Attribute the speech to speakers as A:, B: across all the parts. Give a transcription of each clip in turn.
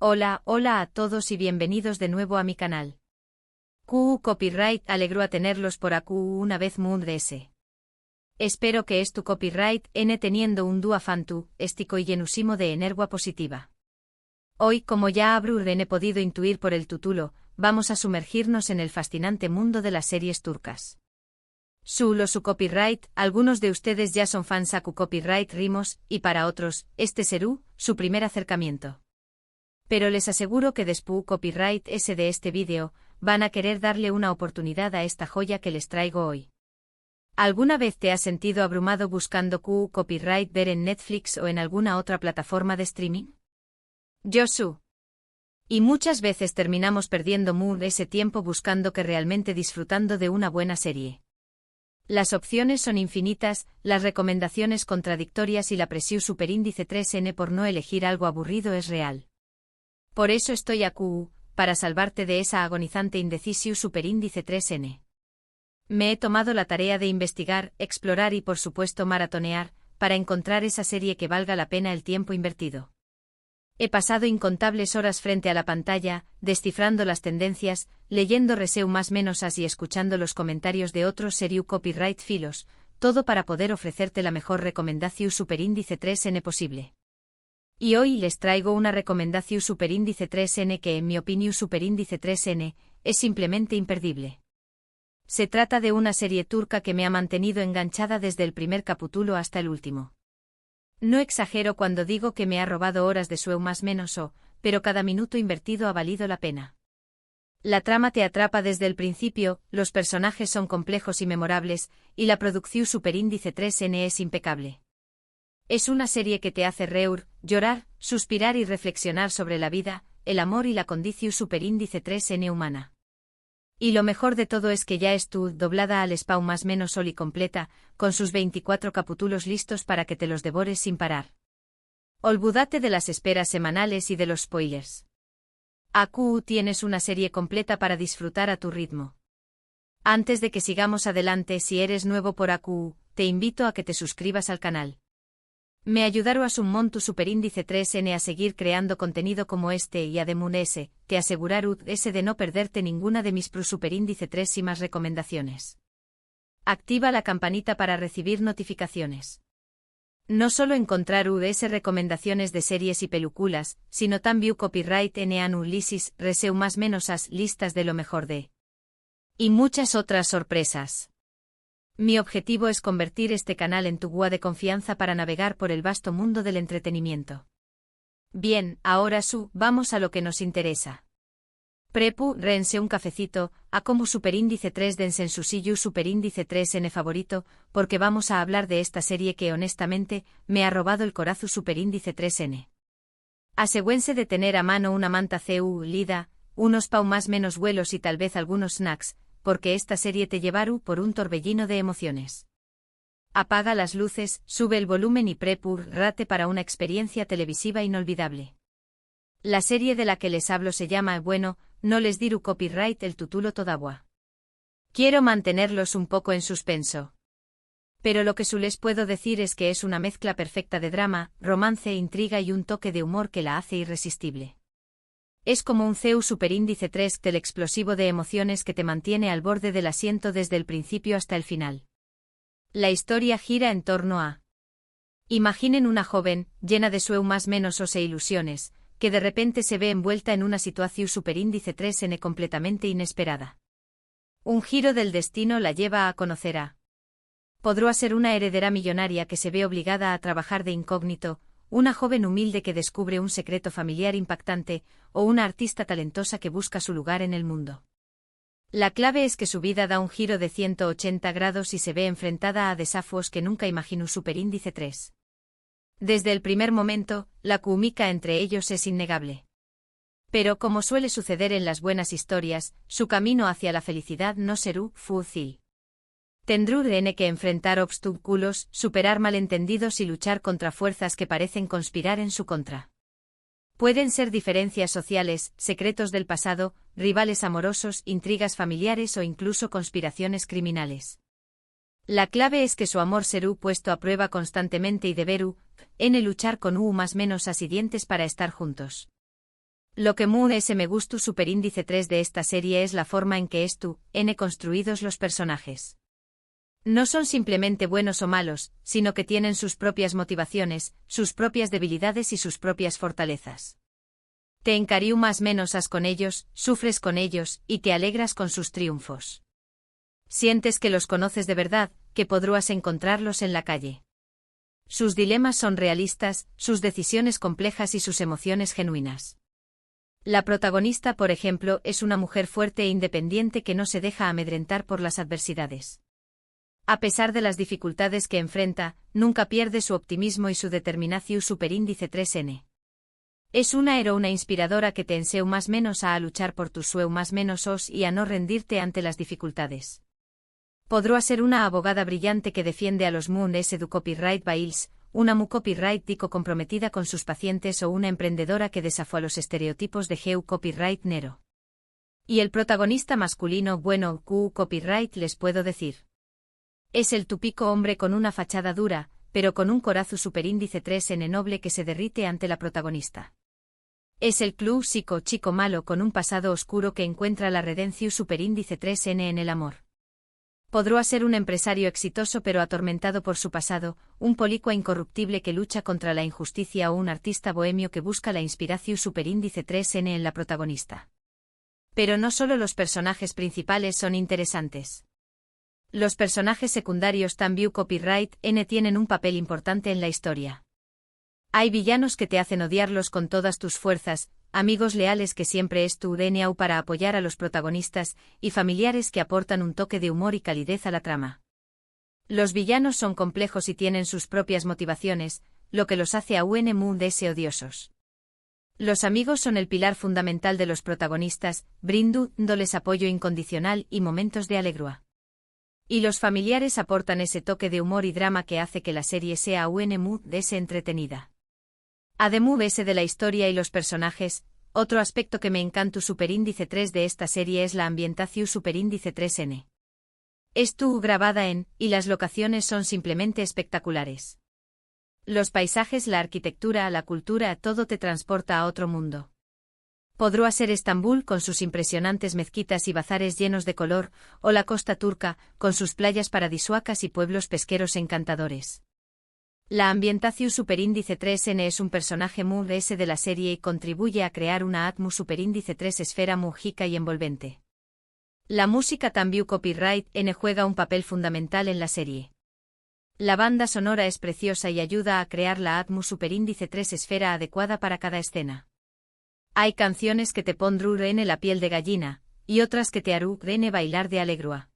A: Hola a todos y bienvenidos de nuevo a mi canal. QU Copyright alegro a tenerlos por AQ una vez DS. Espero que tu copyright n teniendo un dua fantu, estico y genusimo de energua positiva. Hoy, como ya habrán podido intuir por el título, vamos a sumergirnos en el fascinante mundo de las series turcas. Su copyright, algunos de ustedes ya son fans a QU Copyright Rimos, y para otros, este será su primer acercamiento. Pero les aseguro que después copyright de este vídeo, van a querer darle una oportunidad a esta joya que les traigo hoy. ¿Alguna vez te has sentido abrumado buscando QU Copyright ver en Netflix o en alguna otra plataforma de streaming? Yo sí. Y muchas veces terminamos perdiendo ese tiempo buscando que realmente disfrutando de una buena serie. Las opciones son infinitas, las recomendaciones contradictorias y la presión superíndice 3N por no elegir algo aburrido es real. Por eso estoy aquí, para salvarte de esa agonizante indecisión superíndice 3N. Me he tomado la tarea de investigar, explorar y por supuesto maratonear, para encontrar esa serie que valga la pena el tiempo invertido. He pasado incontables horas frente a la pantalla, descifrando las tendencias, leyendo reseu más menos y escuchando los comentarios de otros seriu copyright filos, todo para poder ofrecerte la mejor recomendación superíndice 3N posible. Y hoy les traigo una recomendación superíndice 3N que en mi opinión superíndice 3N, es simplemente imperdible. Se trata de una serie turca que me ha mantenido enganchada desde el primer capítulo hasta el último. No exagero cuando digo que me ha robado horas de sueño más menos pero cada minuto invertido ha valido la pena. La trama te atrapa desde el principio, los personajes son complejos y memorables, y la producción superíndice 3N es impecable. Es una serie que te hace reír, llorar, suspirar y reflexionar sobre la vida, el amor y la condición superíndice 3N humana. Y lo mejor de todo es que ya doblada al español más menos y completa, con sus 24 capítulos listos para que te los devores sin parar. Olvídate de las esperas semanales y de los spoilers. Aquí tienes una serie completa para disfrutar a tu ritmo. Antes de que sigamos adelante, si eres nuevo por aquí, te invito a que te suscribas al canal. Me ayudarás un montón superíndice 3N a seguir creando contenido como este y además te aseguraré de no perderte ninguna de mis superíndice 3 y más recomendaciones. Activa la campanita para recibir notificaciones. No solo encontrar recomendaciones de series y películas, sino también copyright n anulisis, reseu más menos listas de lo mejor de. Y muchas otras sorpresas. Mi objetivo es convertir este canal en tu guía de confianza para navegar por el vasto mundo del entretenimiento. Bien, ahora vamos a lo que nos interesa. Rense un cafecito, a como superíndice 3 dense en su sillo superíndice 3N favorito, porque vamos a hablar de esta serie que honestamente, me ha robado el corazón superíndice 3N. Asegúrense de tener a mano una manta lida, unos pau más menos vuelos y tal vez algunos snacks, porque esta serie te llevará por un torbellino de emociones. Apaga las luces, sube el volumen y prepárate para una experiencia televisiva inolvidable. La serie de la que les hablo se llama Bueno, no les diré copyright el título todavía. Quiero mantenerlos un poco en suspenso. Pero lo que les puedo decir es que es una mezcla perfecta de drama, romance, intriga y un toque de humor que la hace irresistible. Es como un CEU superíndice 3 del explosivo de emociones que te mantiene al borde del asiento desde el principio hasta el final. La historia gira en torno a. Imaginen una joven, llena de sueños más menos e ilusiones, que de repente se ve envuelta en una situación superíndice 3N completamente inesperada. Un giro del destino la lleva a conocer a. Podrá ser una heredera millonaria que se ve obligada a trabajar de incógnito, una joven humilde que descubre un secreto familiar impactante, o una artista talentosa que busca su lugar en el mundo. La clave es que su vida da un giro de 180 grados y se ve enfrentada a desafíos que nunca imaginó superíndice 3. Desde el primer momento, la química entre ellos es innegable. Pero como suele suceder en las buenas historias, su camino hacia la felicidad no será fácil. Tendrán que enfrentar obstáculos, superar malentendidos y luchar contra fuerzas que parecen conspirar en su contra. Pueden ser diferencias sociales, secretos del pasado, rivales amorosos, intrigas familiares o incluso conspiraciones criminales. La clave es que su amor será puesto a prueba constantemente y deberú, luchar con más menos dientes para estar juntos. Lo que mu S me gusta superíndice 3 de esta serie es la forma en que n construidos los personajes. No son simplemente buenos o malos, sino que tienen sus propias motivaciones, sus propias debilidades y sus propias fortalezas. Te encariñas menos con ellos, sufres con ellos, y te alegras con sus triunfos. Sientes que los conoces de verdad, que podrás encontrarlos en la calle. Sus dilemas son realistas, sus decisiones complejas y sus emociones genuinas. La protagonista, por ejemplo, es una mujer fuerte e independiente que no se deja amedrentar por las adversidades. A pesar de las dificultades que enfrenta, nunca pierde su optimismo y su determinación superíndice 3n. Es una heroína inspiradora que te enseña más menos a luchar por tus sueños más menos y a no rendirte ante las dificultades. Podrá ser una abogada brillante que defiende a los Moon S du Copyright Bailes, una mu copyright tico comprometida con sus pacientes o una emprendedora que desafía los estereotipos de Geu Copyright Nero. Y el protagonista masculino bueno Q Copyright les puedo decir. Es el típico hombre con una fachada dura, pero con un corazón superíndice 3n noble que se derrite ante la protagonista. Es el clásico chico malo con un pasado oscuro que encuentra la redención superíndice 3n en el amor. Podrá ser un empresario exitoso pero atormentado por su pasado, un político incorruptible que lucha contra la injusticia o un artista bohemio que busca la inspiración superíndice 3n en la protagonista. Pero no solo los personajes principales son interesantes. Los personajes secundarios también copyright n tienen un papel importante en la historia. Hay villanos que te hacen odiarlos con todas tus fuerzas, amigos leales que siempre estuvieron para apoyar a los protagonistas, y familiares que aportan un toque de humor y calidez a la trama. Los villanos son complejos y tienen sus propias motivaciones, lo que los hace a un odiosos. Los amigos son el pilar fundamental de los protagonistas, brindándoles apoyo incondicional y momentos de alegría. Y los familiares aportan ese toque de humor y drama que hace que la serie sea entretenida. Además de la historia y los personajes, otro aspecto que me encanta superíndice 3 de esta serie es la ambientación superíndice 3n. Estuvo grabada y las locaciones son simplemente espectaculares. Los paisajes, la arquitectura, la cultura, todo te transporta a otro mundo. Podrá ser Estambul con sus impresionantes mezquitas y bazares llenos de color, o la costa turca, con sus playas paradisíacas y pueblos pesqueros encantadores. La ambientación superíndice 3n es un personaje muy S de la serie y contribuye a crear una atmósfera superíndice 3 esfera mágica y envolvente. La música también copyright n juega un papel fundamental en la serie. La banda sonora es preciosa y ayuda a crear la atmósfera superíndice 3 esfera adecuada para cada escena. Hay canciones que te pondrán la piel de gallina, y otras que te harán bailar de alegría.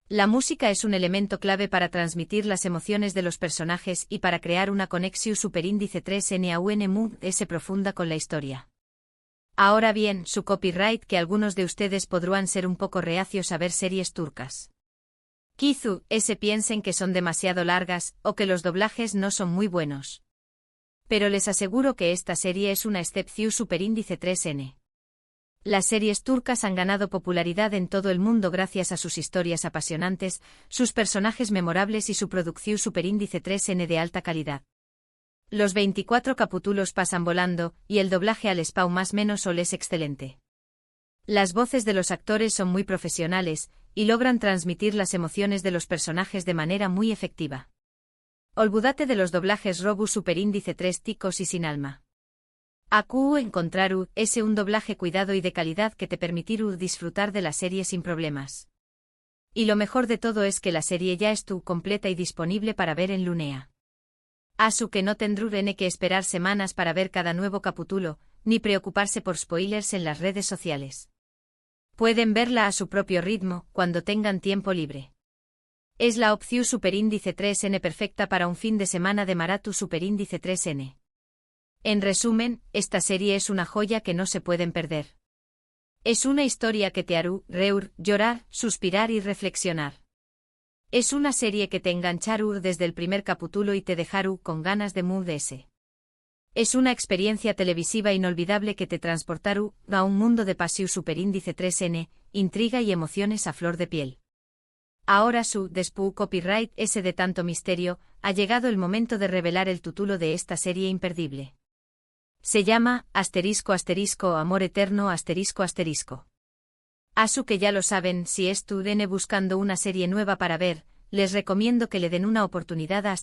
A: La música es un elemento clave para transmitir las emociones de los personajes y para crear una conexión superíndice 3n a un profunda con la historia. Ahora bien, su copyright que algunos de ustedes podrán ser un poco reacios a ver series turcas. Quizá piensen que son demasiado largas, o que los doblajes no son muy buenos. Pero les aseguro que esta serie es una excepción superíndice 3n. Las series turcas han ganado popularidad en todo el mundo gracias a sus historias apasionantes, sus personajes memorables y su producción superíndice 3n de alta calidad. Los 24 capítulos pasan volando, y el doblaje al español más menos es excelente. Las voces de los actores son muy profesionales, y logran transmitir las emociones de los personajes de manera muy efectiva. Olvídate de los doblajes robu superíndice 3 ticos y sin alma. Acu encontraru es un doblaje cuidado y de calidad que te permitirá disfrutar de la serie sin problemas. Y lo mejor de todo es que la serie ya estuvo completa y disponible para ver en Lunea. Asu que no tendrán que esperar semanas para ver cada nuevo capítulo, ni preocuparse por spoilers en las redes sociales. Pueden verla a su propio ritmo, cuando tengan tiempo libre. Es la opción superíndice 3n perfecta para un fin de semana de maratón superíndice 3n. En resumen, esta serie es una joya que no se pueden perder. Es una historia que te hará reír, llorar, suspirar y reflexionar. Es una serie que te enganchará desde el primer capítulo y te dejará con ganas de mudarse. Es una experiencia televisiva inolvidable que te transportará a un mundo de pasión superíndice 3n, intriga y emociones a flor de piel. Ahora después copyright S de tanto misterio, ha llegado el momento de revelar el título de esta serie imperdible. Se llama **Amor Eterno **. Asu que ya lo saben, si estudene buscando una serie nueva para ver, les recomiendo que le den una oportunidad a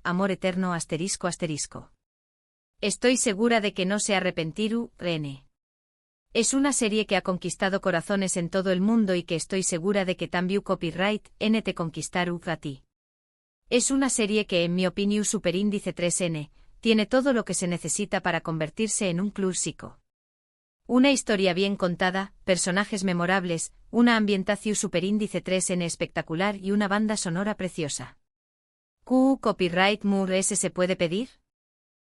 A: **Amor Eterno **. Estoy segura de que no se arrepentirú, Rene. Es una serie que ha conquistado corazones en todo el mundo y que estoy segura de que también copyright n te conquistarú a ti. Es una serie que en mi opinión superíndice 3n, tiene todo lo que se necesita para convertirse en un clásico. Una historia bien contada, personajes memorables, una ambientación superíndice 3n espectacular y una banda sonora preciosa. Copyright Moore S se puede pedir?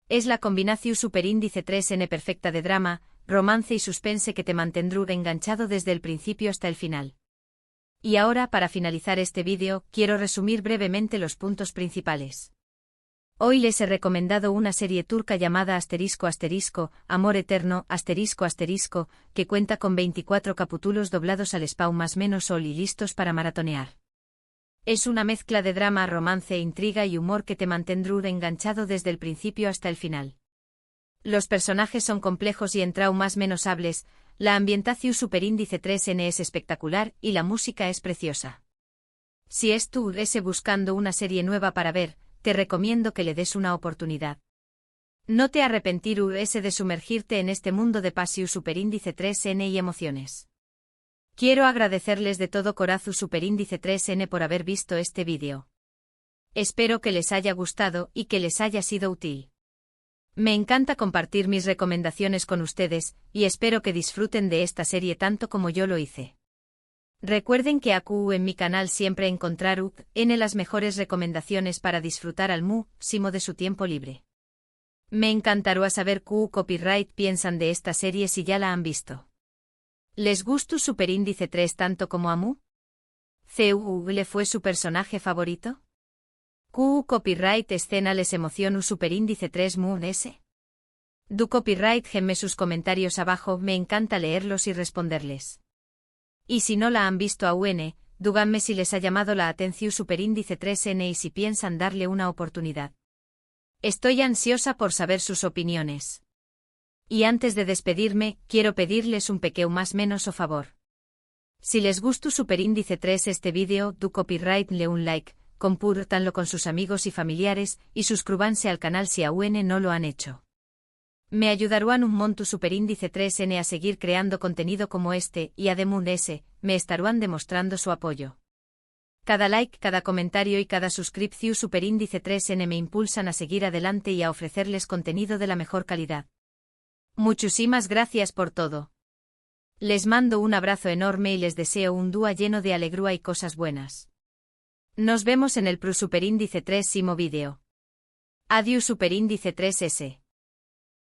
A: Es la combinación superíndice 3n perfecta de drama, romance y suspense que te mantendrá enganchado desde el principio hasta el final. Y ahora, para finalizar este vídeo, quiero resumir brevemente los puntos principales. Hoy les he recomendado una serie turca llamada Amor Eterno que cuenta con 24 capítulos doblados al español más menos y listos para maratonear. Es una mezcla de drama, romance, intriga y humor que te mantendrá enganchado desde el principio hasta el final. Los personajes son complejos y en traumas menos hables, la ambientación superíndice 3n es espectacular y la música es preciosa. Si estás buscando una serie nueva para ver, te recomiendo que le des una oportunidad. No te arrepentirás de sumergirte en este mundo de pasión superíndice 3n y emociones. Quiero agradecerles de todo corazón superíndice 3n por haber visto este vídeo. Espero que les haya gustado y que les haya sido útil. Me encanta compartir mis recomendaciones con ustedes, y espero que disfruten de esta serie tanto como yo lo hice. Recuerden que aquí en mi canal siempre encontrarán las mejores recomendaciones para disfrutar al máximo de su tiempo libre. Me encantará saber qué copyright piensan de esta serie si ya la han visto. ¿Les gustó superíndice 3 tanto como a mí? ¿Le fue su personaje favorito? ¿Qué copyright escena les emocionó superíndice 3 S? Du copyright gemme sus comentarios abajo, me encanta leerlos y responderles. Y si no la han visto aún, díganme si les ha llamado la atención superíndice 3n y si piensan darle una oportunidad. Estoy ansiosa por saber sus opiniones. Y antes de despedirme, quiero pedirles un pequeño más menos o favor. Si les gustó superíndice 3 este vídeo, du copyright le un like, compártanlo con sus amigos y familiares, y suscríbanse al canal si aún no lo han hecho. Me ayudarán un montón superíndice 3n a seguir creando contenido como este, y además me estarán demostrando su apoyo. Cada like, cada comentario y cada suscripción superíndice 3n me impulsan a seguir adelante y a ofrecerles contenido de la mejor calidad. Muchísimas gracias por todo. Les mando un abrazo enorme y les deseo un día lleno de alegría y cosas buenas. Nos vemos en el superíndice 3 vídeo. Adiós superíndice 3s.